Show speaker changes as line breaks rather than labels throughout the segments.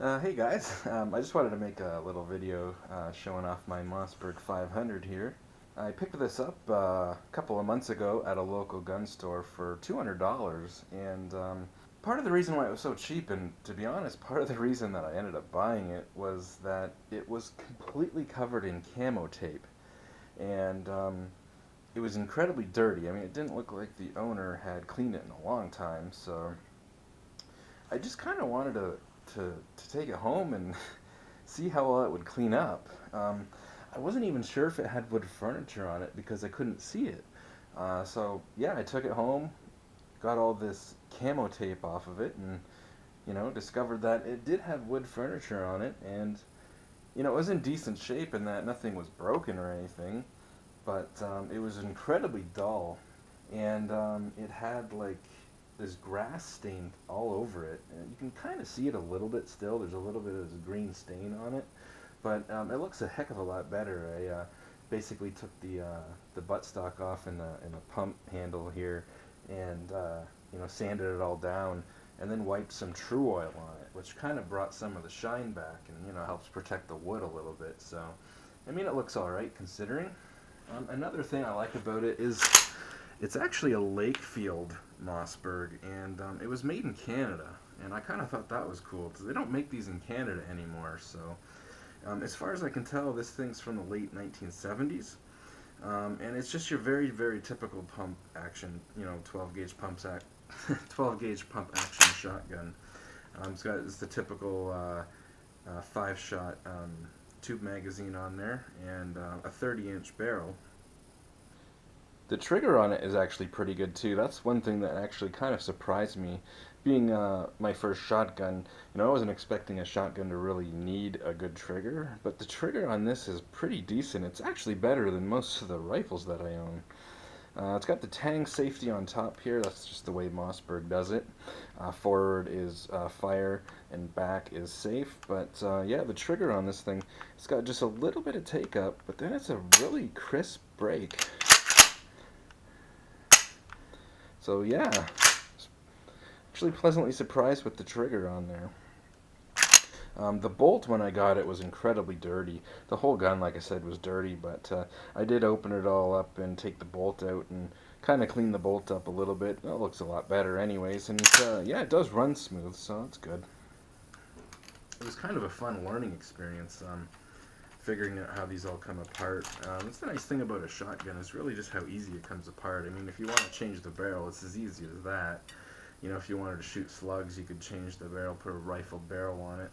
Hey guys, I just wanted to make a little video showing off my Mossberg 500 here. I picked this up a couple of months ago at a local gun store for $200, and part of the reason why it was so cheap, and to be honest, part of the reason that I ended up buying it was that it was completely covered in camo tape, and it was incredibly dirty. I mean, it didn't look like the owner had cleaned it in a long time, so I just kind of wanted to take it home and see how well it would clean up. I wasn't even sure if it had wood furniture on it because I couldn't see it. So yeah, I took it home, got all this camo tape off of it, and discovered that it did have wood furniture on it, and it was in decent shape in that nothing was broken or anything, but it was incredibly dull, and it had like this grass stain all over it, and you can kind of see it a little bit still. There's a little bit of this green stain on it, but it looks a heck of a lot better. I basically took the buttstock off in the pump handle here, and sanded it all down, and then wiped some True Oil on it, which kind of brought some of the shine back, and helps protect the wood a little bit. So, I mean, it looks all right considering. Another thing I like about it is it's actually a Lakefield Mossberg, and it was made in Canada, and I kind of thought that was cool because they don't make these in Canada anymore. So as far as I can tell, this thing's from the late 1970s, and it's just your very, very typical pump action, 12 gauge 12 gauge pump action shotgun. It's the typical 5-shot tube magazine on there, and a 30-inch barrel. The trigger on it is actually pretty good too. That's one thing that actually kind of surprised me. Being my first shotgun, I wasn't expecting a shotgun to really need a good trigger, but the trigger on this is pretty decent. It's actually better than most of the rifles that I own. It's got the tang safety on top here. That's just the way Mossberg does it. Forward is fire and back is safe. But yeah, the trigger on this thing, it's got just a little bit of take up, but then it's a really crisp break. So yeah, actually pleasantly surprised with the trigger on there. The bolt, when I got it, was incredibly dirty. The whole gun, like I said, was dirty, but I did open it all up and take the bolt out and kind of clean the bolt up a little bit. It looks a lot better anyways, and yeah, it does run smooth, so that's good. It was kind of a fun learning experience, figuring out how these all come apart. That's the nice thing about a shotgun, is really just how easy it comes apart. I mean, if you want to change the barrel, it's as easy as that. If you wanted to shoot slugs, you could change the barrel, put a rifle barrel on it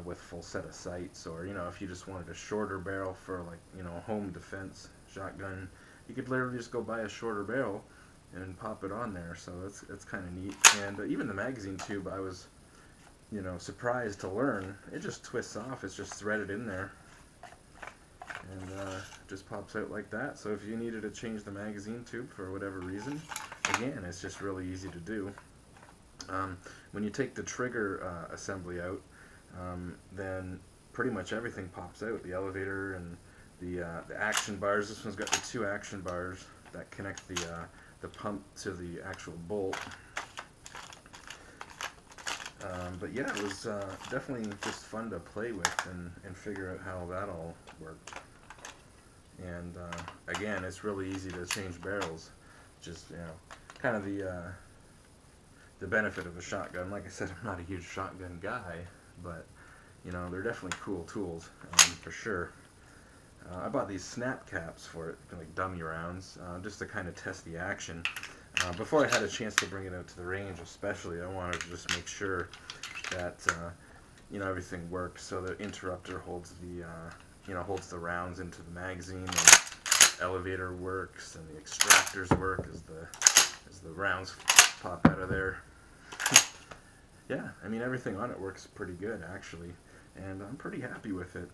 with full set of sights, or if you just wanted a shorter barrel for a home defense shotgun, you could literally just go buy a shorter barrel and pop it on there. So it's kind of neat. And even the magazine tube, I was surprised to learn it just twists off. It's just threaded in there, and just pops out like that. So if you needed to change the magazine tube for whatever reason, again, it's just really easy to do. When you take the trigger assembly out, then pretty much everything pops out. The elevator and the action bars. This one's got the 2 action bars that connect the pump to the actual bolt. But yeah, it was definitely just fun to play with and figure out how that all worked. And again, it's really easy to change barrels. Just kind of the benefit of a shotgun. Like I said, I'm not a huge shotgun guy, but they're definitely cool tools, for sure. I bought these snap caps for it, like dummy rounds, just to kind of test the action. Before I had a chance to bring it out to the range, especially, I wanted to just make sure that everything worked. So the interrupter holds the rounds into the magazine, and the elevator works, and the extractors work as the rounds pop out of there. Yeah, I mean, everything on it works pretty good actually, and I'm pretty happy with it.